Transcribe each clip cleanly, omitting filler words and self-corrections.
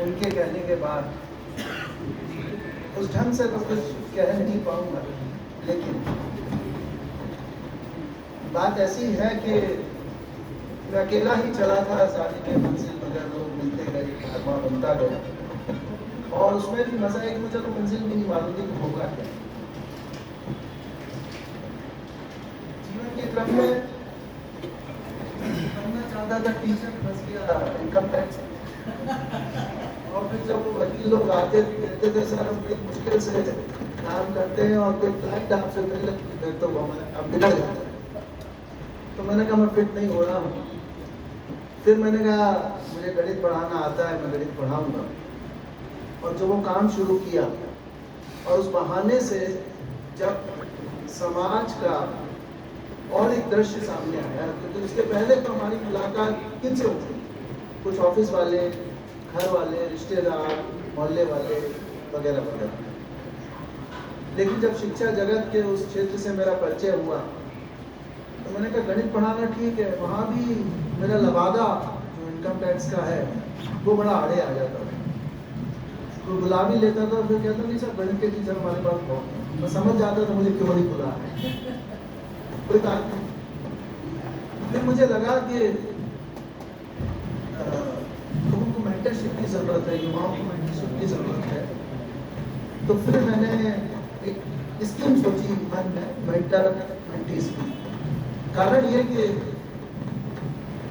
उनके कहने के बाद उस ढंग से तो कुछ कह नहीं पाऊंगा, लेकिन बात ऐसी है कि मैं अकेला ही चला था शादी के मंजिल, मगर लोग मिलते गए, कारवां बनता गया। और उसमें भी मजा है कि मुझे तो मंजिल भी नहीं मालूम थी कि होगा क्या। जीवन के क्रम में बनना चाहता था टीचर, फंस गया इनकम टैक्स। और फिर जब वो वकील लोग आते कहते थे सर हम बड़ी मुश्किल से काम करते हैं और कोई क्लाइंट आपसे मिल तो अब बिगड़ जाता है। तो मैंने कहा मैं फिट नहीं हो रहा हूँ। फिर मैंने कहा मुझे गणित पढ़ाना आता है, मैं गणित पढ़ाऊंगा। और जब वो काम शुरू किया और उस बहाने से जब समाज का और एक दृश्य सामने आया, क्योंकि उसके पहले तो हमारी मुलाकात किनसे होती, कुछ ऑफिस वाले, घर वाले, रिश्तेदार, मोहल्ले वाले वगैरह वगैरह। लेकिन जब शिक्षा जगत के उस क्षेत्र से मेरा परिचय हुआ तो मैंने कहा गणित पढ़ाना ठीक है, वहाँ भी मेरा लवादा जो इनकम टैक्स का है वो बड़ा आड़े आ जाता था। तो बुला भी लेता था, फिर कहता नहीं सर गणित के टीचर हमारे पास बहुत है। मैं समझ जाता था मुझे क्यों नहीं बुला है, कोई कारण नहीं। फिर मुझे लगा कि लोगों को मेंटरशिप की जरूरत है, युवाओं को मेंटरशिप की जरूरत है। तो फिर मैंने एक स्कीम सोची मन में, मेंटर मेंटी स्कीम। कारण ये कि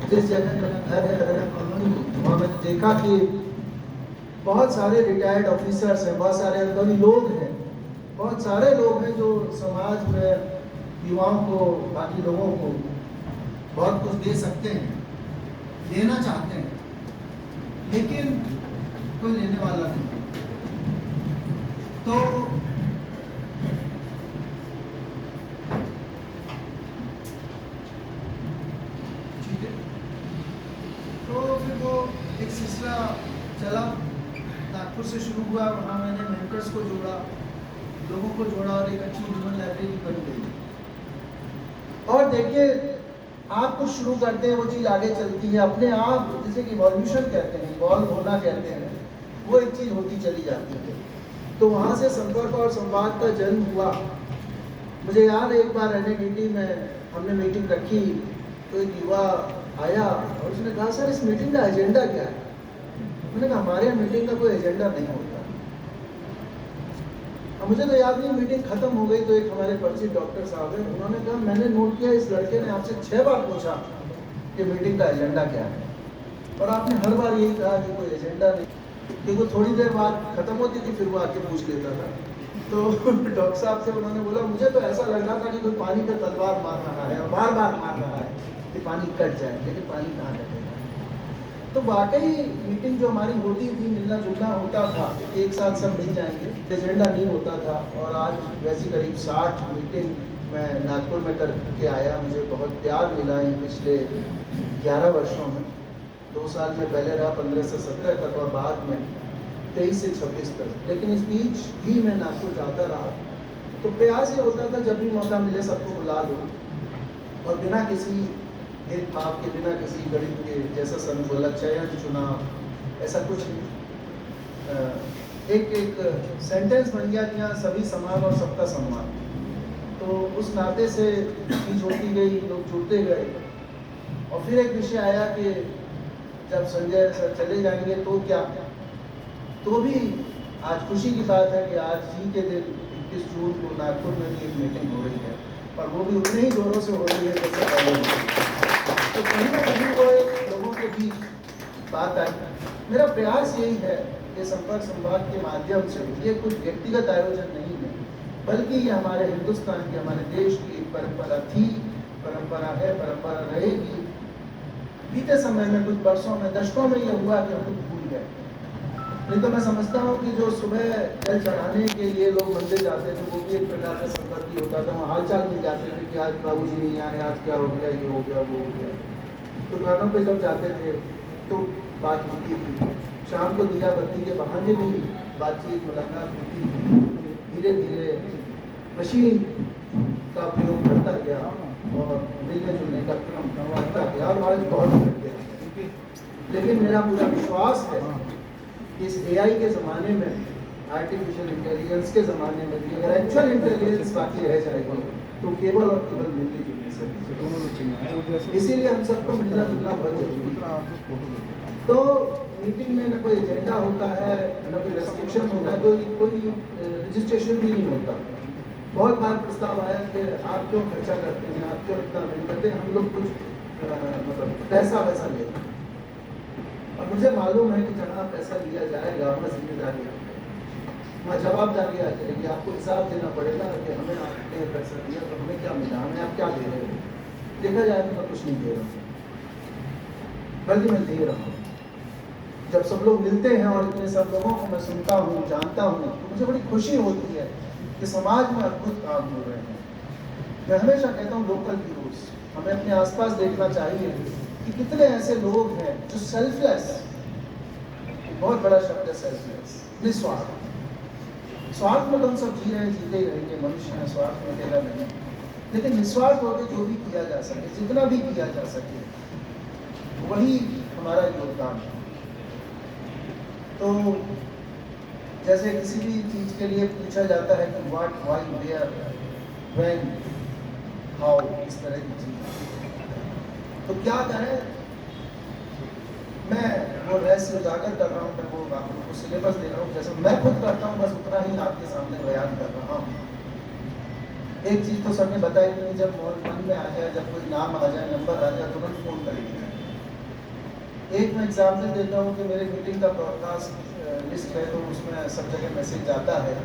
जिस जगह मेरा घर है कॉलोनी, वहाँ मैंने देखा कि बहुत सारे रिटायर्ड ऑफिसर्स हैं, बहुत सारे अनुभवी लोग हैं, बहुत सारे लोग हैं जो समाज में युवाओं को, बाकी लोगों को बहुत कुछ दे सकते हैं, देना चाहते हैं, लेकिन कोई लेने वाला नहीं। तो ठीक है, तो फिर वो एक सिलसिला चला, नागपुर से शुरू हुआ। वहाँ मैंने मेंटर्स को जोड़ा, लोगों को जोड़ा और एक अच्छी ह्यूमन लाइब्रेरी बन गई। और देखिए आप कुछ शुरू करते हैं, वो चीज़ आगे चलती है अपने आप, जिसे कि इवोल्यूशन कहते हैं, इवॉल्व होना कहते हैं, वो एक चीज़ होती चली जाती है। तो वहाँ से संपर्क और संवाद का जन्म हुआ। मुझे याद है एक बार NIDT में हमने मीटिंग रखी, तो एक युवा आया और उसने कहा सर इस मीटिंग का एजेंडा क्या है। मैंने कहा हमारे यहाँ मीटिंग का कोई एजेंडा नहीं होता। अब मुझे तो याद नहीं, मीटिंग खत्म हो गई तो एक हमारे परिचित डॉक्टर साहब हैं, उन्होंने कहा मैंने नोट किया इस लड़के ने आपसे 6 बार पूछा कि मीटिंग का एजेंडा क्या है, और आपने हर बार यही कहा कि कोई एजेंडा नहीं। क्योंकि थोड़ी देर बाद खत्म होती थी, फिर वो आके पूछ लेता था। तो डॉक्टर साहब से उन्होंने बोला मुझे तो ऐसा लग रहा था कि कोई पानी पे तलवार मार रहा है और बार बार मार रहा है कि पानी कट जाए, लेकिन पानी कहाँ कटेगा। तो वाकई मीटिंग जो हमारी होती थी, मिलना जुलना होता था, एक साथ सब मिल जाएंगे, एजेंडा नहीं होता था। और आज वैसी करीब 60 मीटिंग मैं नागपुर में करके आया। मुझे बहुत प्यार मिला इन पिछले 11 वर्षों में। 2 साल में पहले रहा 15 से 17 तक और बाद में 23 से 26 तक। लेकिन इस बीच भी मैं नागपुर जाता रहा। तो प्रयास ये होता था जब भी मौका मिले सबको बुला लो, और बिना किसी भेदभाव के, बिना किसी गणित के, जैसा सन बोला चयन चुनाव, ऐसा कुछ नहीं। एक सेंटेंस बन गया कि यहाँ सभी समान और सबका सम्मान। तो उस नाते से चीज होती गई, लोग जुड़ते गए। और फिर एक विषय आया कि जब संजय सर चले जाएंगे तो क्या, तो भी आज खुशी की बात है कि आज ही के दिन 21 जून को नागपुर में भी एक मीटिंग हो रही है, और वो भी उतने ही जोरों से हो रही है जैसे पहले। तो कहीं ना कहीं वो लोगों के बीच बात आई। मेरा प्रयास यही है कि संपर्क संवाद के माध्यम से, ये कुछ व्यक्तिगत आयोजन नहीं है, बल्कि ये हमारे हिंदुस्तान की, हमारे देश की एक परंपरा थी, परंपरा है, परंपरा रहेगी। बीते समय में, कुछ वर्षों में, दशकों में ये हुआ कि हम भूल गए। नहीं तो मैं समझता हूँ कि जो सुबह जल चढ़ाने के लिए लोग मंदिर जाते थे, वो भी एक प्रकार का संपर्क ही होता था। वहाँ हालचाल मिल जाते थे कि आज बाबू जी नहीं आए, आज क्या हो गया, ये हो गया, वो हो गया। तो दुकानों पे जब जाते थे तो बात होती थी। शाम को दिया बत्ती के बहाने भी बातचीत, मुलाकात होती थी। धीरे धीरे मशीन का प्रयोग बढ़ता गया और मिलने जुलने का क्रम बढ़ता गया, और आज बहुत बढ़ गया। लेकिन मेरा पूरा विश्वास है इस एआई के ज़माने में, आर्टिफिशियल इंटेलिजेंस के ज़माने में भी अगर एक्चुअल इंटेलिजेंस बाकी रह जाएगी तो केवल और केवल मिलती जुलती से। इसीलिए हम सबको मिलना जुलना बहुत जरूरी है। तो मीटिंग में न कोई एजेंडा होता है, न कोई रेस्ट्रिक्शन होता है, कोई रजिस्ट्रेशन भी नहीं होता। बहुत बार प्रस्ताव आया कि आप क्यों खर्चा करते हैं, आप क्यों इतना नहीं करते, हम लोग कुछ मतलब पैसा वैसा लेते हैं। और मुझे मालूम है कि जहाँ पैसा लिया जाएगा वहाँ जिम्मेदारी है, वहाँ जवाबदारी आ जाएगी, आपको हिसाब देना पड़ेगा कि हमें आपने पैसा दिया तो हमें क्या मिला, हमें आप क्या दे रहे हो। देखा जाए तो मैं कुछ नहीं दे रहा, बल्कि मैं दे रहा हूँ। जब सब लोग मिलते हैं और इतने सब लोगों को मैं सुनता हूँ, जानता हूँ, तो मुझे बड़ी खुशी होती है कि समाज में अद्भुत काम हो रहे हैं। मैं हमेशा कहता हूँ लोकल हीरोज, हमें अपने आसपास देखना चाहिए कि कितने ऐसे लोग हैं जो सेल्फलेस, बहुत बड़ा शब्द है सेल्फलेस, निस्वार्थ। स्वार्थ में तो हम सब जी रहे हैं, जीते ही रहेंगे, मनुष्य है, स्वार्थ में अकेला नहीं, लेकिन निस्वार्थ होकर जो भी किया जा सके, जितना भी किया जा सके, वही हमारा योगदान है। तो जैसे किसी भी चीज़ के लिए पूछा जाता है कि what, why, where, when, how, इस तरह की चीज़, तो क्या करें। मैं वो रहस्य उजागर कर रहा हूँ, मैं वो आपको सिलेबस दे रहा हूँ, जैसे मैं खुद करता हूँ बस उतना ही आपके सामने बयान कर रहा हूँ। एक चीज़ तो सबने बताई कि जब मन में आ जाए, जब कोई नाम आ जाए, नंबर आ जाए, तुरंत फ़ोन करेंगे। एक मैं एग्जाम्पल देता हूँ कि मेरे मीटिंग का ब्रॉडकास्ट लिस्ट है, तो उसमें सब जगह मैसेज जाता है।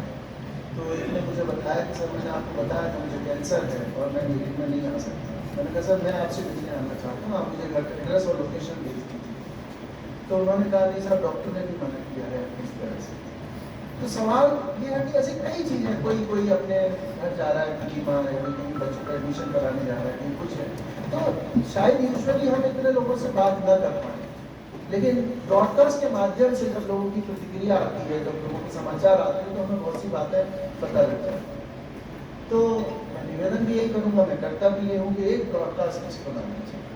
तो एक ने मुझे बताया कि सर मैंने आपको बताया कि मुझे कैंसर है और मैं मीटिंग में नहीं आ सकता। मैंने कहा सर मैं आपसे मिलने आना चाहता हूँ, आप मुझे घर का एड्रेस और लोकेशन भेज दीजिए। तो उन्होंने कहा नहीं साहब, डॉक्टर ने भी मना किया है इस तरह से। तो सवाल ये है कि ऐसी कई चीज़ें, कोई अपने घर जा रहा है, बीमार है, कोई बच्चों का एडमिशन कराने जा रहा है, कहीं कुछ है, तो शायद यूजुअली हम इतने लोगों से बात न कर पाए, लेकिन ब्रॉडकास्ट के माध्यम से जब लोगों की प्रतिक्रिया आती है, जब लोगों के समाचार आते हैं, तो हमें बहुत सी बातें पता लगता है। तो मैं निवेदन भी यही करूँगा, मैं करता भी ये हूँ कि एक ब्रॉडकास्ट लिस्ट बनाना चाहिए,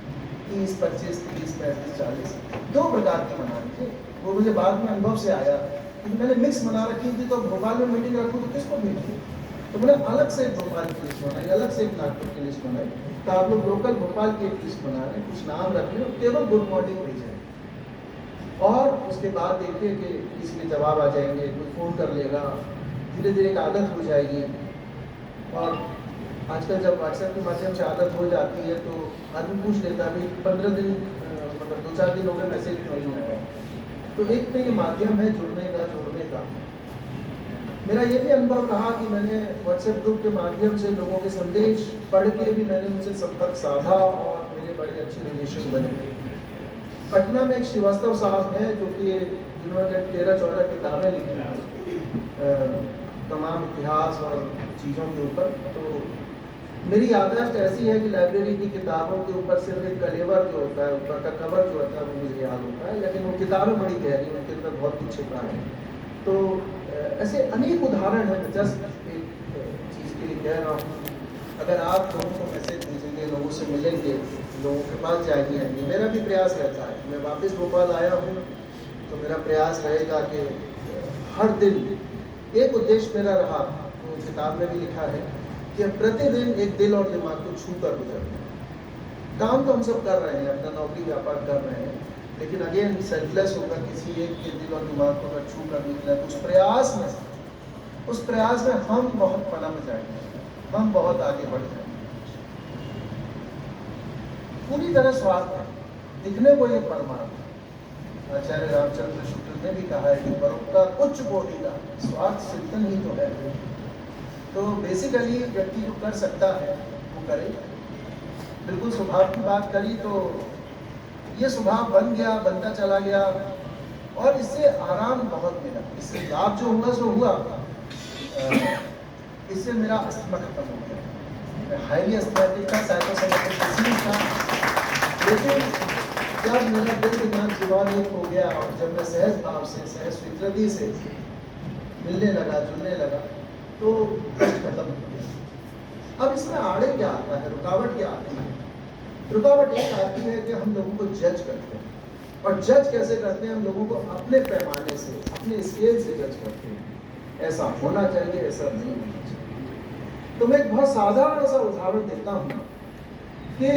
30, 25, 30, 35, 40, 2 प्रकार की बनानी चाहिए। वो मुझे बाद में अनुभव से आया, क्योंकि मैंने मिक्स बना रखी थी, तो भोपाल में मीटिंग रखूँ तो किसको भेजूँ, तो मैंने अलग से भोपाल की लिस्ट बनाई, अलग से एक नागपुर की लिस्ट बनाई। तो आप लोग लोकल भोपाल की एक लिस्ट बना लें, कुछ नाम रख लें, केवल गुड मॉर्निंग भेजें, और उसके बाद देखिए कि किसी के जवाब आ जाएंगे, कोई फ़ोन कर लेगा, धीरे धीरे एक आदत हो जाएगी। और आजकल जब व्हाट्सएप के माध्यम से आदत हो जाती है तो आदमी पूछ लेता है 15 दिन मतलब 2-4 दिन हो गए मैसेज नहीं हो रहा है। तो एक तो ये माध्यम है जुड़ने का, जोड़ने का। मेरा ये भी अनुभव रहा कि मैंने व्हाट्सएप ग्रुप के माध्यम से लोगों के संदेश पढ़ के भी मैंने उनसे संपर्क साधा और मेरे बड़े अच्छे रिलेशन बने। पटना में एक श्रीवास्तव साहब हैं जो कि जिन्होंने 13-14 किताबें लिखी हैं तमाम इतिहास और चीज़ों के ऊपर। तो मेरी याददाश्त ऐसी है कि लाइब्रेरी की किताबों के ऊपर सिर्फ एक कलेवर जो होता है, ऊपर का कवर जो होता है वो मुझे याद होता है, लेकिन वो किताबें बड़ी गहरी, उनके अंदर बहुत कुछ छिपा है। तो ऐसे अनेक उदाहरण हैं। जस्ट एक चीज़ के लिए कह रहा हूँ, अगर आप लोगों को मैसेज भेजेंगे, लोगों से मिलेंगे, लोगों के पास जाएंगे, मेरा भी प्रयास रहता है। मैं वापस भोपाल आया हूँ तो मेरा प्रयास रहेगा कि हर दिन एक उद्देश्य मेरा रहा, वो किताब में भी लिखा है कि प्रतिदिन एक दिल और दिमाग को छू कर गुजरना। काम तो हम सब कर रहे हैं, अपना नौकरी व्यापार कर रहे हैं, लेकिन अगेन सेल्फलेस होकर किसी एक के दिल और दिमाग को अगर छू कर निकला तो उस प्रयास में हम बहुत पनम जाएंगे, हम बहुत आगे बढ़ जाएंगे। पूरी तरह स्वार्थ है, दिखने को ये परमार्थ। आचार्य रामचंद्र शुक्ल ने भी कहा है कि परोपकार उच्च कोटि का, स्वार्थ चिंतन ही तो है। तो बेसिकली व्यक्ति जो कर सकता है वो करे। बिल्कुल स्वभाव की बात करी तो ये स्वभाव बन गया, बनता चला गया, और इससे आराम बहुत मिला। इससे लाभ जो हुआ सो हुआ, इससे मेरा अस्थमा खत्म हो गया। मैं हाईली अस्थमैटिक था, साइकोसोमैटिक था, लेकिन जब मेरा दिल दिमाग जीवन एक हो गया और जब मैं सहज भाव से, सहज स्वीकृति से मिलने लगा, जुड़ने लगा, तो कष्ट खत्म हो गया। अब इसमें आड़े क्या आता है, रुकावट क्या आती है? रुकावट एक आती है कि हम लोगों को जज करते हैं। और जज कैसे करते हैं हम लोगों को अपने पैमाने से, अपने स्केल से जज करते हैं, ऐसा होना चाहिए, ऐसा नहीं होना चाहिए। तो मैं एक बहुत साधारण सा उदाहरण देता हूँ कि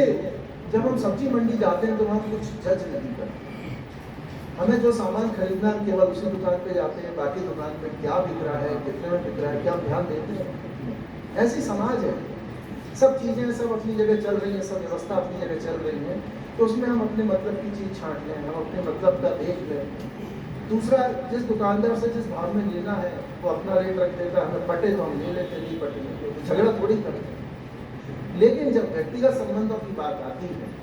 जब हम सब्जी मंडी जाते हैं तो वहाँ कुछ जज नहीं करते, हमें जो सामान खरीदना है केवल उसी दुकान पे जाते हैं, बाकी दुकान पे क्या बिक रहा है, कितने में बिक रहा है, क्या हम ध्यान देते हैं। ऐसी समाज है, सब चीज़ें सब अपनी जगह चल रही हैं, सब व्यवस्था अपनी जगह चल रही है, तो उसमें हम अपने मतलब की चीज़ छांट लें, हम अपने मतलब का देख लें। दूसरा, जिस दुकानदार से जिस भाव में लेना है वो अपना रेट रख देता है, हमें पटे तो हम ले लेते, नहीं पटे नहीं, झगड़ा थोड़ी करते। लेकिन जब व्यक्तिगत संबंधों की बात आती है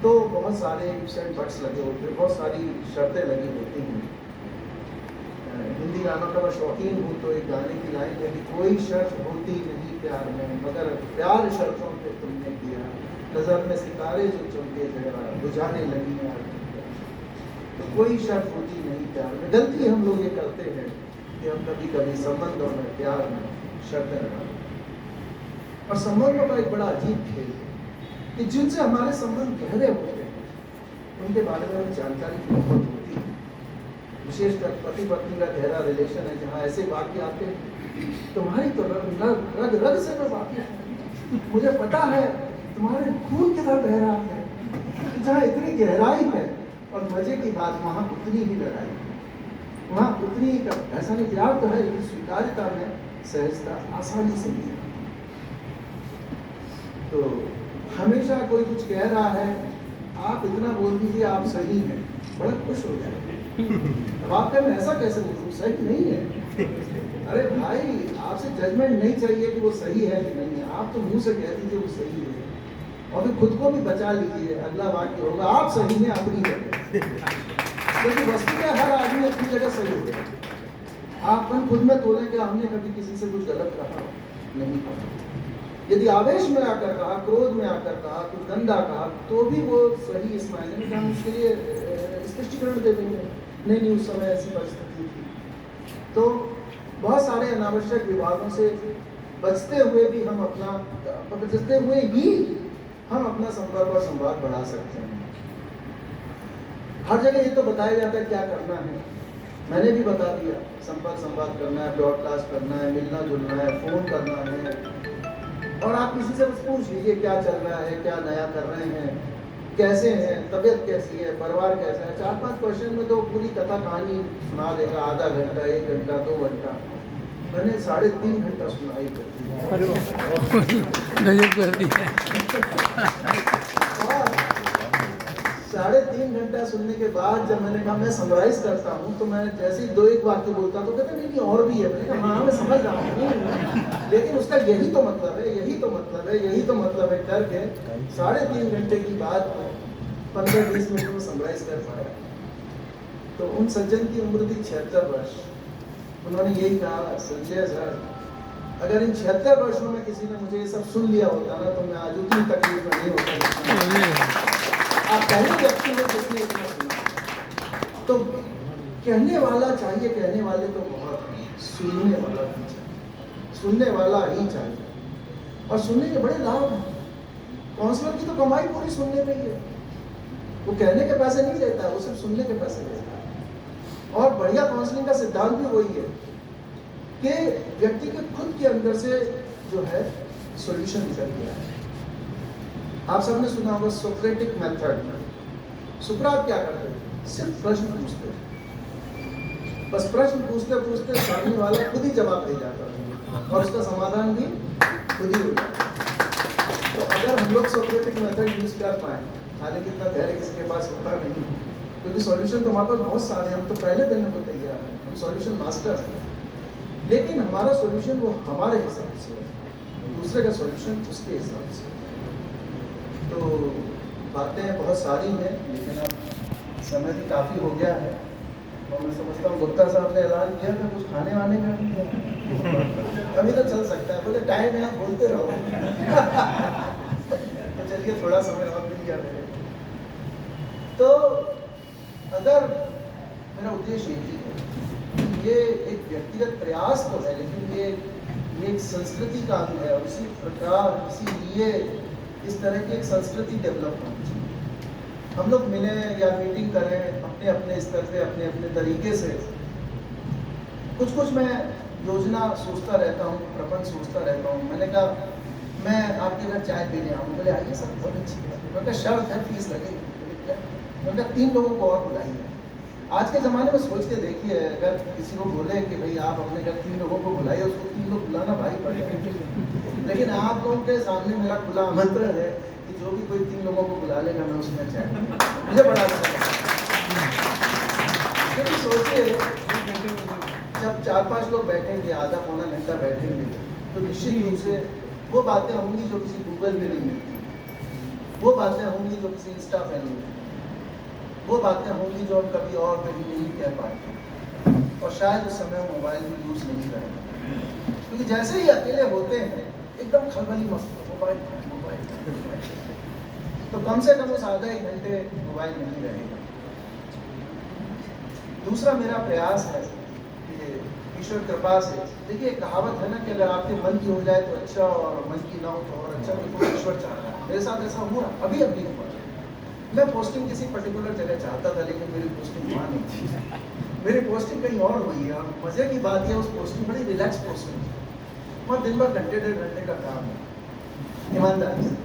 तो बहुत सारे इफ्स एंड बट्स लगे होते हैं, बहुत सारी शर्तें लगी होती हैं। हिंदी गानों का मैं शौकीन हूँ, तो एक गाने की लाइन है कि कोई शर्त होती नहीं प्यार में, मगर प्यार शर्तों पे तुमने किया, नजर में सितारे जो चमके जरा बुझाने लगी यार। तो कोई शर्त होती नहीं प्यार में। गलती हम लोग ये करते हैं कि हम कभी कभी संबंधों में, प्यार में शर्तें लगाते हैं। और संबंधों का एक बड़ा अजीब खेल है कि जिनसे हमारे संबंध गहरे होते हैं उनके बारे में हमें जानकारी बहुत होती है। विशेषकर पति पत्नी का गहरा रिलेशन है, जहाँ ऐसे वाक्य आते हैं, तुम्हारी तो रग रग से मैं वाकिफ हूँ, मुझे पता है तुम्हारे खून कितना बह रहा है, जहाँ इतनी गहराई है। और मजे की बात, वहाँ उतनी ही लड़ाई है, वहाँ उतनी ही ऐसा नहीं, प्यार तो है लेकिन स्वीकार्यता में सहजता आसानी से नहीं। तो हमेशा कोई कुछ कह रहा है, आप इतना बोल दीजिए आप सही हैं, बड़ा खुश हो जाए। अब आप कहें ऐसा कैसे बोलूँ, सही नहीं है। अरे भाई, आपसे जजमेंट नहीं चाहिए कि वो सही है कि नहीं है, आप तो मुंह से कह दीजिए वो सही है, और फिर खुद को भी बचा लीजिए। अगला वाक्य होगा आप सही हैं अपनी जगह, लेकिन वस्तु का हर आदमी अपनी जगह सही होगा। आप खुद में तोले कि हमने कभी किसी से कुछ गलत कहा नहीं कहा। यदि आवेश में आकर कहा, क्रोध में आकर कहा, कुछ गंदा कहा, तो भी वो सही इस मायने में हम उसके लिए स्पष्टीकरण दे देंगे, नहीं उस समय ऐसी परिस्थिति थी। तो बहुत सारे अनावश्यक विवादों से बचते हुए भी हम अपना संपर्क और संवाद बढ़ा सकते हैं। हर जगह ये तो बताया जाता है क्या करना है, मैंने भी बता दिया, संपर्क संवाद करना है, ब्रॉडकास्ट करना है, मिलना जुलना है, फोन करना है, और आप किसी से बस पूछ लीजिए क्या चल रहा है, क्या नया कर रहे हैं, कैसे हैं, तबीयत कैसी है, परिवार कैसा है। 4-5 क्वेश्चन में तो पूरी कथा कहानी सुना देगा, आधा घंटा, 1 घंटा, 2 घंटा। मैंने 3.5 घंटा सुनाई कर दी। 3.5 घंटा सुनने के बाद जब मैंने कहा मैं समराइज करता हूँ, तो मैं जैसे ही 2-1 वाक्य बोलता तो कहते नहीं और भी है। मैंने कहा हाँ मैं समझ रहा हूँ, लेकिन उसका यही तो मतलब है, यही तो मतलब है, यही तो मतलब है करके 3.5 घंटे की बात 15-20 मिनट में समराइज कर पाया। तो उन सज्जन की उम्र थी 76 वर्ष। उन्होंने यही कहा, संजय सर अगर इन 76 वर्षों में किसी ने मुझे ये सब सुन लिया होता ना, तो मैं आज उतनी तकलीफ में नहीं होता। आप पहले व्यक्ति में जिसने इतना सुना, तो कहने वाला चाहिए, कहने वाले तो बहुत हैं, सुनने वाला भी चाहिए, सुनने वाला ही चाहिए। और सुनने के बड़े लाभ हैं। काउंसलर की तो कमाई पूरी सुनने में ही है, वो कहने के पैसे नहीं लेता है, वो सिर्फ सुनने के पैसे लेता है। और बढ़िया काउंसलिंग का सिद्धांत भी वही है कि व्यक्ति के खुद के अंदर से जो है सॉल्यूशन निकल गया है। आप सबने सुना होगा सोक्रेटिक मेथड में सुकरात क्या करते थे, सिर्फ प्रश्न पूछते थे, बस प्रश्न पूछते पूछते सामने वाला खुद ही जवाब दे जाता था और उसका समाधान भी खुद ही हो जाता। तो अगर हम लोग सोक्रेटिक मेथड यूज कर पाए, हालांकि इतना धैर्य किसी के पास होता नहीं, क्योंकि सॉल्यूशन तो हमारे पास बहुत सारे, हम तो पहले देने को तैयार हैं, हम सॉल्यूशन मास्टर हैं, लेकिन हमारा सॉल्यूशन वो हमारे हिसाब से है, दूसरे का सॉल्यूशन उसके हिसाब से। तो बातें बहुत सारी हैं, लेकिन अब समय भी काफ़ी हो गया है, और मैं समझता हूँ गुप्ता साहब ने ऐलान किया था कुछ खाने वाने का अभी तो चल सकता है, बोले टाइम है आप बोलते रहो तो चलिए थोड़ा समय और मिल गया मेरे। तो अगर मेरा उद्देश्य यही है, ये एक व्यक्तिगत प्रयास तो है, लेकिन ये एक संस्कृति का अंग है, और इसी प्रकार इसीलिए इस तरह की एक संस्कृति डेवलप होनी चाहिए। हम लोग मिले या मीटिंग करें अपने अपने स्तर पे, अपने अपने तरीके से। कुछ मैं योजना सोचता रहता हूँ, प्रबंध सोचता रहता हूँ। मैंने कहा मैं आपके घर चाय पीने आऊँ, बोले आइए सर, बहुत अच्छी बात है। मैंने कहा शर्त है, फीस लगेगी। मैंने कहा 3 लोगों को और बुलाइए। आज के ज़माने में सोच के देखिए, अगर किसी को बोले कि भाई आप अपने घर 3 लोगों को बुलाइए, उसको 3 लोग बुलाना भारी पड़ेगा। लेकिन आप लोगों के सामने मेरा खुला आमंत्रण है कि जो भी कोई 3 लोगों को बुला लेगा, मैं उसमें चाय, मुझे बड़ा अच्छा लगता। सोचिए, जब 4-5 लोग बैठेंगे, आधा पौना घंटा बैठेंगे, तो निश्चित रूप से वो बातें होंगी जो किसी गूगल में नहीं मिलती, वो बातें होंगी जो किसी इंस्टा पे नहीं मिलती, वो बातें होंगी जो हम कभी और कभी नहीं कह पाते, और शायद उस समय मोबाइल भी यूज नहीं करेंगे, क्योंकि जैसे ही अकेले होते हैं एकदम खलबली मस्त, मोबाइल मोबाइल। तो कम से कम उस आधा 1 घंटे मोबाइल नहीं रहेगा। दूसरा मेरा प्रयास है कि ईश्वर कृपा से, देखिए कहावत है ना कि अगर आपके मन की हो जाए तो अच्छा, और मन की ना हो तो और अच्छा, तो ईश्वर चाह रहा है। मेरे साथ ऐसा हुआ, अभी हुआ। मैं पोस्टिंग किसी पर्टिकुलर जगह चाहता था, लेकिन मेरी पोस्टिंग वहाँ नहीं थी, मेरी पोस्टिंग कहीं और हुई है। और मजे की बात यह, उस पोस्टिंग बड़ी रिलैक्स पोस्टिंग थी, वहाँ दिन भर घंटे 1.5 घंटे का काम है ईमानदारी से।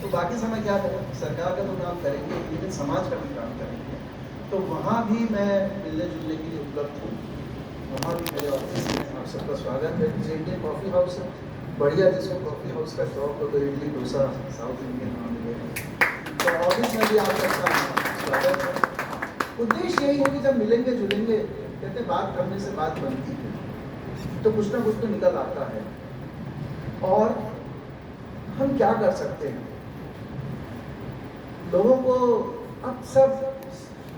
तो बाकी समय क्या करें, सरकार का तो काम करेंगे, लेकिन समाज का भी काम करेंगे। तो वहाँ भी मैं मिलने जुलने के लिए उपलब्ध हूँ। वहाँ भी मेरे ऑफिस में आप सबका स्वागत है। मुझे इंडियन कॉफ़ी हाउस है, बढ़िया, जिसको कॉफ़ी हाउस का शौक हो तो इडली डोसा साउथ इंडियन वहाँ मिलेगा। तो ऑफिस में भी आप सबका स्वागत है। उद्देश्य यही है कि जब मिलेंगे जुलेंगे, कहते बात करने से बात बनती है, तो कुछ ना कुछ तो निकल आता है। और हम क्या कर सकते हैं, लोगों को अब सब,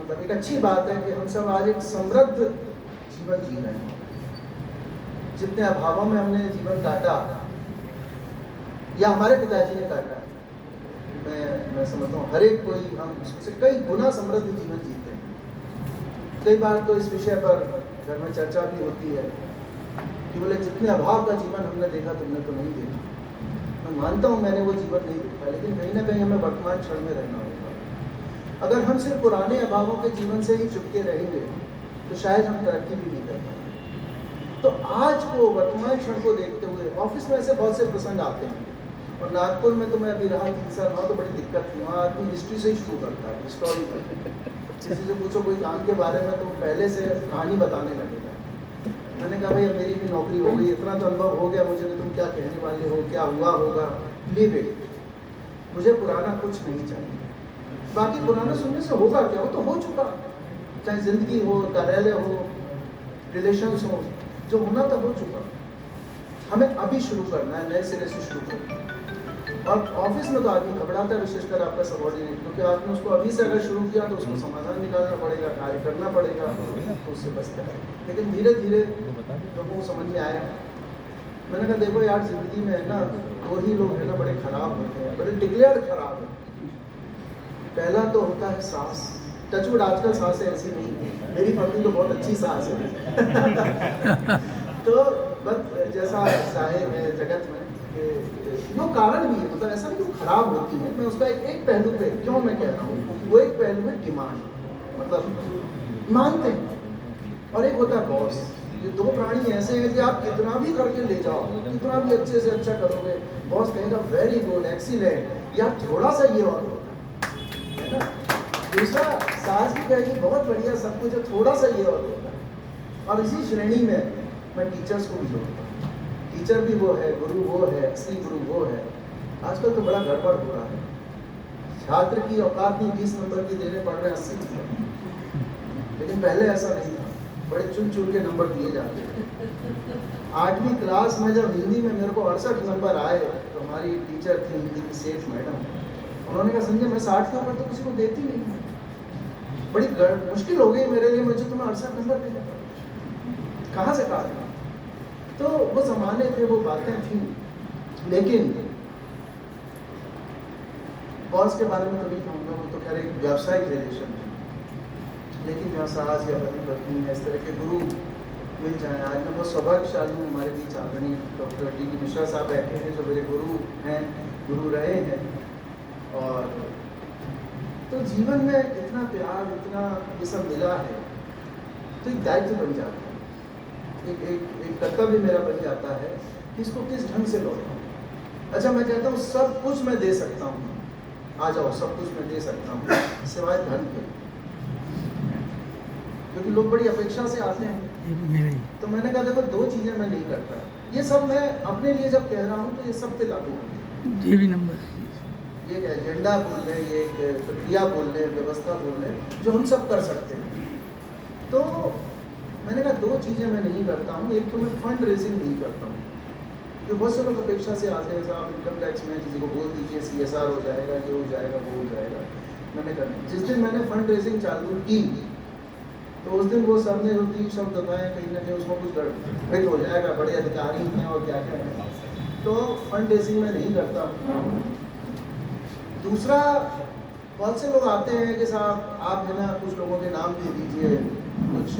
मतलब एक अच्छी बात है कि हम सब आज एक समृद्ध जीवन जी रहे हैं। जितने अभावों में हमने जीवन काटा, या हमारे पिताजी ने काटा, मैं समझता हूँ हर एक कोई हम उससे कई गुना समृद्ध जीवन जीते हैं। कई बार तो इस विषय पर घर में चर्चा भी होती है कि बोले जितने अभाव का जीवन हमने देखा तुमने तो नहीं देखा। मैं मानता हूँ मैंने वो जीवन नहीं देखा, लेकिन कहीं ना कहीं हमें वर्तमान क्षण में रहना होगा। अगर हम सिर्फ पुराने अभावों के जीवन से ही चिपके रहेंगे तो शायद हम तरक्की भी नहीं कर पाएंगे। तो आज को, वर्तमान क्षण को देखते हुए, ऑफिस में ऐसे बहुत से प्रसंग आते हैं, और नागपुर में तो मैं अभी रहा 3 साल, वहाँ तो बड़ी दिक्कत थी। वहाँ आदमी हिस्ट्री से ही शुरू करता है, हिस्टोरी पर। किसी से पूछो कोई काम के बारे में तो पहले से कहानी बताने लगेगा। मैंने कहा भाई अब मेरी भी नौकरी हो गई, इतना तो अनुभव हो गया मुझे कि तुम क्या कहने वाले हो, क्या हुआ होगा, लीव इट। मुझे पुराना कुछ नहीं चाहिए। बाकी पुराना सुनने से होगा क्या, वो तो हो चुका। चाहे जिंदगी हो, कार्यालय हो, रिलेशंस हो, जो होना तो हो चुका। हमें अभी शुरू करना है, नए सिरे से शुरू करना है। और ऑफिस में तो आदमी घबराता है, विशेषकर आपका सबॉर्डिनेट, क्योंकि आपने उसको अभी से अगर शुरू किया तो उसको समाधान निकालना पड़ेगा, कार्य करना पड़ेगा, तो उससे बचता है। लेकिन धीरे धीरे लोगों को समझ में आया। मैंने कहा देखो यार, जिंदगी में है ना 2 ही लोग है ना बड़े खराब होते हैं, बड़े डिक्लेयर्ड खराब है। पहला तो होता है सांस। टचवुड आजकल सांसें ऐसी नहीं है, मेरी पत्नी तो बहुत अच्छी सांस है। तो बस जैसा जाहिर है जगत में वो कारण भी है, मतलब ऐसा नहीं कि खराब होती है। मैं उसका एक पहलू पे क्यों मैं कह रहा हूँ, वो एक पहलू है डिमांड, मतलब मानते हैं, और एक होता है बॉस। ये 2 प्राणी ऐसे हैं कि आप कितना भी करके ले जाओ, कितना भी अच्छे से अच्छा करोगे, बॉस कहेगा वेरी गुड, एक्सीलेंट, या थोड़ा सा ये और होता है ना। दूसरा सास भी कहेगी बहुत बढ़िया सब कुछ है, थोड़ा सा ये और होता है। और इसी श्रेणी में मैं टीचर्स को भी जोड़ता हूँ। टीचर भी वो है, गुरु वो है, असली गुरु वो है। आजकल तो बड़ा गड़बड़ हो रहा है। छात्र की औकात नहीं 20 नंबर की देने पड़ रहे हैं 80 नंबर, लेकिन पहले ऐसा नहीं था, बड़े चुन चुन के नंबर दिए जाते थे। 8वीं क्लास में जब हिंदी में मेरे को 68 नंबर आए, तो हमारी टीचर थी हिंदी की, सेठ मैडम, उन्होंने कहा संजय मैं 60 के ऊपर तो किसी को देती नहीं, बड़ी मुश्किल हो गई मेरे लिए, मुझे तुम्हें 68 नंबर देने पड़े, कहाँ से कहा। तो वो जमाने थे, वो बातें थी। लेकिन बॉस के बारे में तो नहीं कहूँगा, वो तो खैर एक व्यावसायिक रिलेशन है। लेकिन जहाँ सास या पति पत्नी है, इस तरह के गुरु मिल जाए। आज मैं बहुत सौभाग्यशाली हूँ, हमारे बीच आदरणीय डॉक्टर डी मिश्रा साहब बैठे हैं, जो मेरे गुरु हैं, गुरु रहे हैं। और तो जीवन में इतना प्यार, इतना ये सब मिला है, तो एक दायित्व बन जाता है, एक कर्तव्य मेरा बन जाता है कि इसको किस ढंग से लौटाऊं। अच्छा, मैं कहता हूँ सब कुछ मैं दे सकता हूँ, आ जाओ, सब कुछ मैं दे सकता हूँ सिवाय धन के, क्योंकि लोग बड़ी अपेक्षा से आते हैं। तो मैंने कहा देखो, दो चीज़ें मैं नहीं करता। ये सब मैं अपने लिए जब कह रहा हूँ तो ये सब पे लागू होती है। ये एक एजेंडा बोल लें, ये एक प्रक्रिया बोल लें, व्यवस्था बोल लें, जो हम सब कर सकते हैं। तो मैंने कहा दो चीज़ें मैं नहीं करता हूँ। एक तो मैं फंड रेजिंग नहीं करता हूँ, जो बहुत से लोग अपेक्षा से आते हैं, साहब इनकम टैक्स में किसी को बोल दीजिए CSR हो जाएगा, ये हो जाएगा, वो हो जाएगा। मैंने कहा जिस दिन मैंने फंड रेजिंग चालू की तो उस दिन वो सबने जो 3 शब्द बताए, कहीं ना कहीं उसमें कुछ गड़बड़ हो जाएगा, बड़े अधिकारी हैं और क्या क्या है। तो फंड रेजिंग मैं नहीं करता हूँ। दूसरा, बहुत से लोग आते हैं कि साहब आप है ना कुछ लोगों के नाम दे दीजिए, कुछ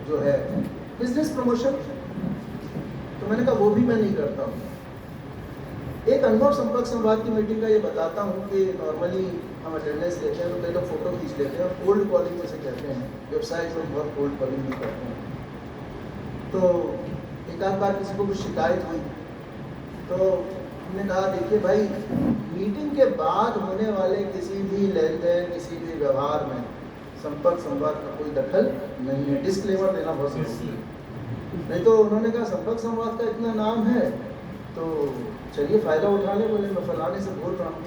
जो है बिजनेस प्रमोशन, तो मैंने कहा वो भी मैं नहीं करता हूँ। एक अनुभव संपर्क संवाद की मीटिंग का ये बताता हूँ कि नॉर्मली हम अटेंडेंस लेते हैं तो कई लोग फोटो खींच लेते हैं और कोल्ड कॉलिंग जैसे कहते हैं, वेबसाइट में बहुत कोल्ड कॉलिंग भी करते हैं। तो एक आध बार किसी को कुछ शिकायत हुई तो हमने कहा देखिए भाई, मीटिंग के बाद होने वाले किसी भी लेन देन, किसी भी व्यवहार में संपर्क संवाद का कोई दखल नहीं है। डिस्क्लेमर देना बहुत जरूरी है। नहीं तो उन्होंने कहा संपर्क संवाद का इतना नाम है तो चलिए फ़ायदा उठा ले, बोले मैं फलाने से बोल रहा हूँ।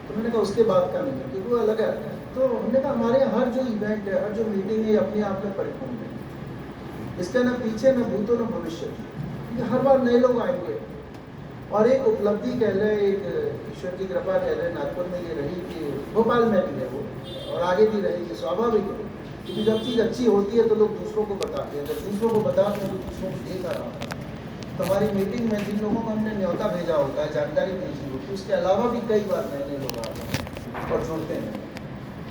तो मैंने कहा उसके बाद का नहीं है, क्योंकि वो अलग है। तो हमने कहा हमारे यहाँ हर जो इवेंट है, हर जो मीटिंग है, अपने आप में परिपूर्ण है। इसका न पीछे न भूतो न भविष्य, क्योंकि हर बार नए लोग आएंगे। और एक उपलब्धि कह लें, एक ईश्वर की कृपा कह लें, नागपुर में ये रही कि भोपाल में भी है वो, और आगे भी रहेगी, स्वाभाविक है। क्योंकि जब चीज़ अच्छी होती है तो लोग दूसरों को बताते हैं, जब दूसरों को बताते हैं तो दूसरों को देखा रहा होता है। तो हमारी मीटिंग में जिन लोगों को हमने न्योता भेजा होता है, जानकारी भेजी होती है, उसके अलावा भी कई बार नए नए लोग आते हैं और जुड़ते हैं।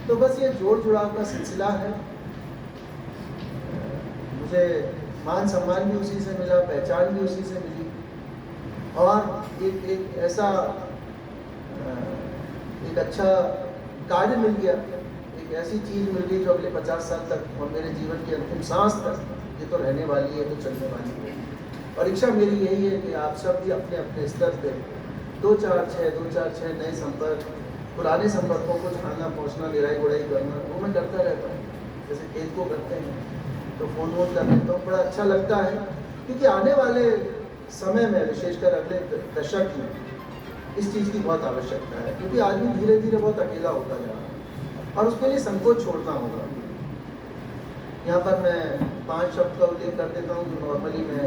तो बस ये जोड़ जुड़ाव का सिलसिला है। मुझे मान सम्मान भी उसी से मिला, पहचान भी उसी से मिली, और एक ऐसा एक अच्छा कार्य मिल गया, एक ऐसी चीज़ मिल गई जो अगले 50 साल तक और मेरे जीवन की अंतिम सांस तक ये तो रहने वाली है, तो चलने वाली है। और इच्छा मेरी यही है कि आप सब भी अपने अपने स्तर पे 2-4-6 नए संपर्क, पुराने संपर्कों को खाना पहुँचना, निराई गुड़ाई करना, वो मैं करता रहता हूँ। जैसे खेत को करते हैं तो फ़ोन वोन कर लेता हूँ, बड़ा अच्छा लगता है। क्योंकि आने वाले समय में, विशेषकर अगले दशक में, इस चीज़ की बहुत आवश्यकता है। क्योंकि आदमी धीरे धीरे बहुत अकेला होता जा रहा है और उसके लिए संकोच छोड़ना होगा। यहाँ पर मैं 5 शब्द का उल्लेख कर देता हूँ जो नॉर्मली मैं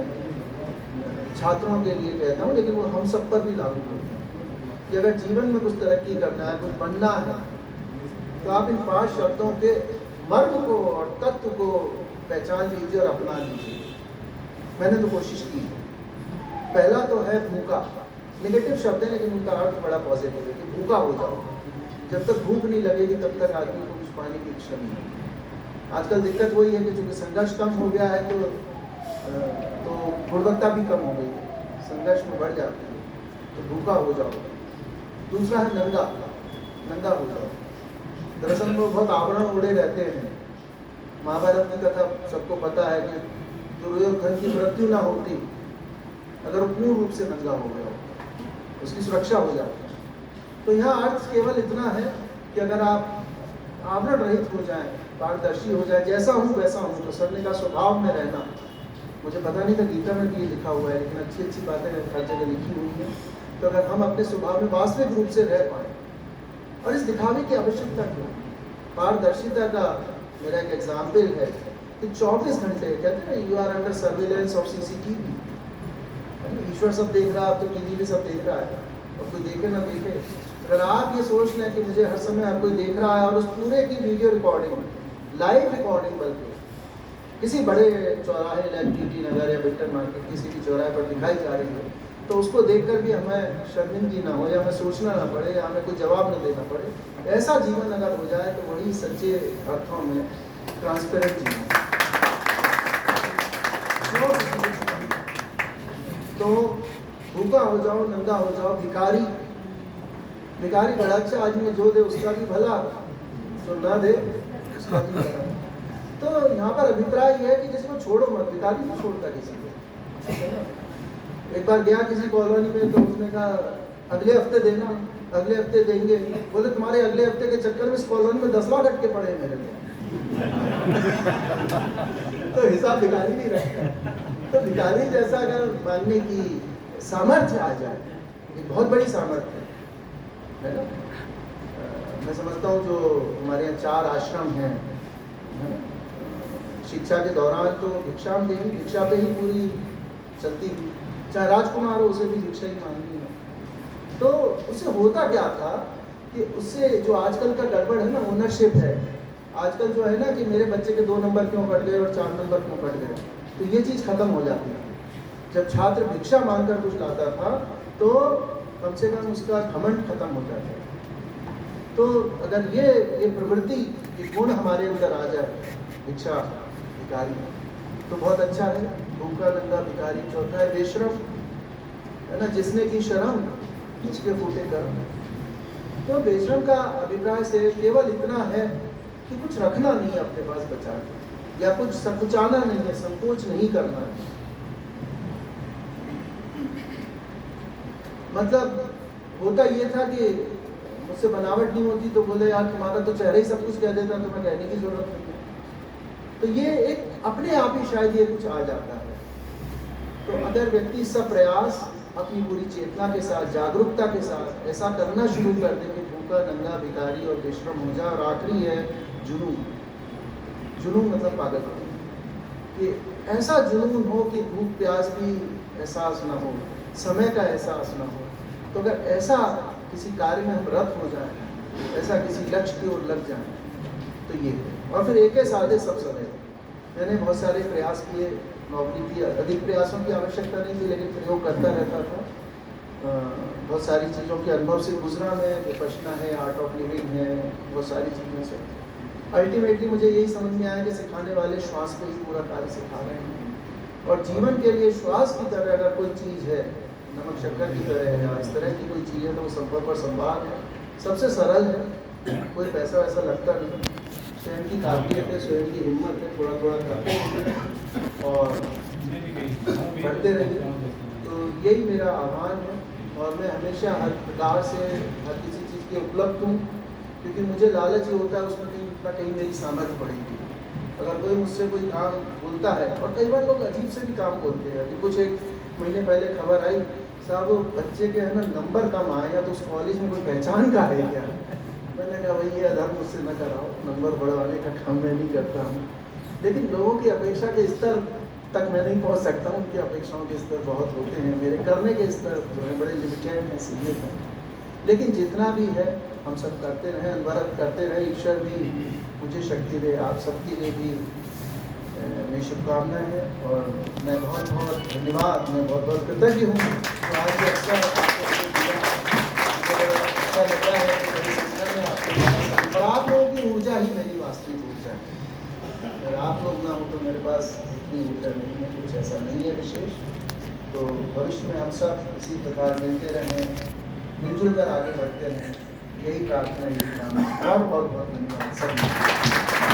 छात्रों के लिए कहता हूँ, लेकिन वो हम सब पर भी लागू होते हैं कि अगर जीवन में कुछ तरक्की करना है, कुछ बनना है, तो आप इन 5 शब्दों के मर्म को और तत्व को पहचान लीजिए और अपना लीजिए। मैंने तो कोशिश की। पहला तो है भूखा। नेगेटिव शब्द है लेकिन उनका अर्थ बड़ा पॉजिटिव है कि भूखा हो जाओ। जब तक भूख नहीं लगेगी तब तक आदमी को कुछ पाने की इच्छा नहीं होगी। आजकल दिक्कत वही है कि चूँकि संघर्ष कम हो गया है तो गुणवत्ता भी कम हो गई है, संघर्ष में बढ़ जाती है। तो भूखा हो जाओ। दूसरा है नंगा। नंगा हो जाओ। दरअसल में बहुत आवरण ओढ़े रहते हैं। महाभारत की कथा सबको पता है कि दुर्योधन की मृत्यु ना होती अगर वो पूर्ण रूप से नंगा हो गया, उसकी सुरक्षा हो जाती। तो यहाँ अर्थ केवल इतना है कि अगर आप आवरण रहित हो जाएं, पारदर्शी हो जाए, जैसा हूँ वैसा हूँ, तो सरने का स्वभाव में रहना। मुझे पता नहीं था गीता में भी ये लिखा हुआ है, लेकिन अच्छी अच्छी बातें हर जगह लिखी हुई हैं। तो अगर हम अपने स्वभाव में वास्तविक रूप से रह पाए, और इस दिखावे की आवश्यकता क्यों? पारदर्शिता का मेरा एक एग्जाम्पल है कि 24 घंटे कहते हैं you are under surveillance of CCTV। ईश्वर सब देख रहा है, आप तो टीवी भी सब देख रहा है, और कोई देखे ना देखे। अगर आप ये सोच लें कि मुझे हर समय हर कोई देख रहा है और उस पूरे की वीडियो रिकॉर्डिंग, लाइव रिकॉर्डिंग, बल्कि किसी बड़े चौराहे, TT नगर या विक्टर मार्केट किसी भी चौराहे पर दिखाई जा रही है, तो उसको देखकर भी हमें शर्मिंदगी ना हो, या हमें सोचना ना पड़े, या हमें कोई जवाब न देना पड़े, ऐसा जीवन अगर हो जाए तो वही सच्चे अर्थों में ट्रांसपेरेंट जीवन। तो भूखा हो जाओ, नंगा हो जाओ, भिखारी। भिखारी बड़ा अच्छा आदमी जो दे उसका भी भला, जिसको ना दे उसका भी करा। तो यहाँ पर अभिप्राय ये है कि जिसको छोड़ो मत, भिखारी नहीं छोड़ता किसी को। एक बार गया किसी कॉलोनी में तो उसने कहा अगले हफ्ते देना, अगले हफ्ते देंगे। बोले तुम्हारे अगले हफ्ते के चक्कर में इस कॉलोनी में 10 लाख अटके पड़े हैं मेरे को। तो हिसाब भिखारी नहीं रखता। तो भिखारी जैसा अगर मांगने की सामर्थ्य आ जाए, एक बहुत बड़ी सामर्थ्य है ना। मैं समझता हूँ जो हमारे यहाँ 4 आश्रम हैं, शिक्षा के दौरान तो भिक्षा पे ही पूरी चलती थी, चाहे राजकुमार हो उसे भी भिक्षा ही मांगनी है। तो उससे होता क्या था कि उससे जो आजकल का गड़बड़ है ना, ओनरशिप है। आजकल जो है ना कि मेरे बच्चे के 2 नंबर क्यों कट गए और 4 नंबर क्यों कट गए, तो ये चीज़ खत्म हो जाती है। जब छात्र भिक्षा मांगकर कुछ लाता था तो कम से कम उसका घमंड खत्म हो जाता है। तो अगर ये प्रवृत्ति, ये गुण हमारे अंदर आ जाए, भिक्षा भिखारी, तो बहुत अच्छा है। भूखा नंगा भिखारी, चौथा है बेशरम, है ना, जिसने की शर्म उसके फूटे कर्म। तो बेशरम का अभिप्राय से केवल इतना है कि कुछ रखना नहीं है अपने पास बचा के, या कुछ संकुचाना नहीं है, संकोच नहीं करना है। मतलब होता ये था कि मुझसे बनावट नहीं होती तो बोले यार तुम्हारा तो चेहरा ही सब कुछ कह देता, तो मैं कहने की जरूरत नहीं है। तो ये एक अपने आप ही शायद ये कुछ आ जाता है। तो अगर व्यक्ति सब प्रयास अपनी पूरी चेतना के साथ, जागरूकता के साथ ऐसा करना शुरू कर दे कि भूखा नंगा भिखारी और बेशरम हो जाए। और आखिरी है जुनून। जुनून मतलब पागलपन, कि ऐसा जुनून हो कि भूख प्यास की एहसास ना हो, समय का एहसास ना हो। तो अगर ऐसा किसी कार्य में हम रत हो जाए, ऐसा किसी लक्ष्य की ओर लग जाए, तो ये है। और फिर एक साधे सब समय। मैंने बहुत सारे प्रयास किए, नौकरी की अधिक प्रयासों की आवश्यकता नहीं थी, लेकिन प्रयोग करता रहता था। बहुत सारी चीज़ों के अनुभव से गुजरा मैं, विपश्यना है, आर्ट ऑफ लिविंग है, बहुत सारी चीज़ों से। अल्टीमेटली मुझे यही समझ में आया कि सिखाने वाले श्वास पे ही पूरा कार्य सिखा रहे हैं। और जीवन के लिए श्वास की तरह अगर कोई चीज़ है, नमक शक्कर की तरह है, या इस तरह की कोई चीज़ है, तो वो संपर्क और संवाद है। सबसे सरल है, कोई पैसा वैसा लगता नहीं, स्वयं की काबिलियत है, स्वयं की हिम्मत है, थोड़ा थोड़ा करते हैं और बढ़ते रहिए। तो यही मेरा आह्वान है। और मैं हमेशा हर प्रकार से हर किसी चीज़ के उपलब्ध हूँ, क्योंकि मुझे लालच ही होता है उसमें कहीं मेरी सामर्थ्य पड़ेगी। अगर कोई मुझसे कोई काम बोलता है, और कई बार लोग अजीब से भी काम बोलते हैं। अभी कुछ 1 महीने पहले खबर आई, साहब वो बच्चे के है ना नंबर कम आए, या तो उस कॉलेज में कोई पहचान का है क्या। मैंने कहा भाई ये अधर्म मुझसे न कराओ, नंबर बढ़वाने का काम मैं नहीं करता हूँ। लेकिन लोगों की अपेक्षा के स्तर तक मैं नहीं पहुँच सकता हूँ, उनकी अपेक्षाओं के स्तर बहुत होते हैं, मेरे करने के स्तर जो है बड़े लिमिटेड हैं, सीमित हैं। लेकिन जितना भी है हम सब करते रहें, अनवरत करते रहें। ईश्वर भी मुझे शक्ति दे, आप सबके लिए भी मेरी शुभकामनाएं हैं। और मैं बहुत बहुत धन्यवाद, मैं बहुत बहुत कृतज्ञ हूँ। तो आज ये अच्छा लग रहा है कि मेरी संस्था में आपको, और आप लोगों की ऊर्जा ही मेरी वास्तविक ऊर्जा है। अगर आप लोग ना हो तो मेरे पास इतनी ऊर्जा नहीं है, कुछ ऐसा नहीं है विशेष। तो भविष्य में हम सब इसी प्रकार मिलते रहें, मिलजुल कर आगे बढ़ते रहें, यही प्रार्थना, यही कामना। और बहुत बहुत धन्यवाद सभी।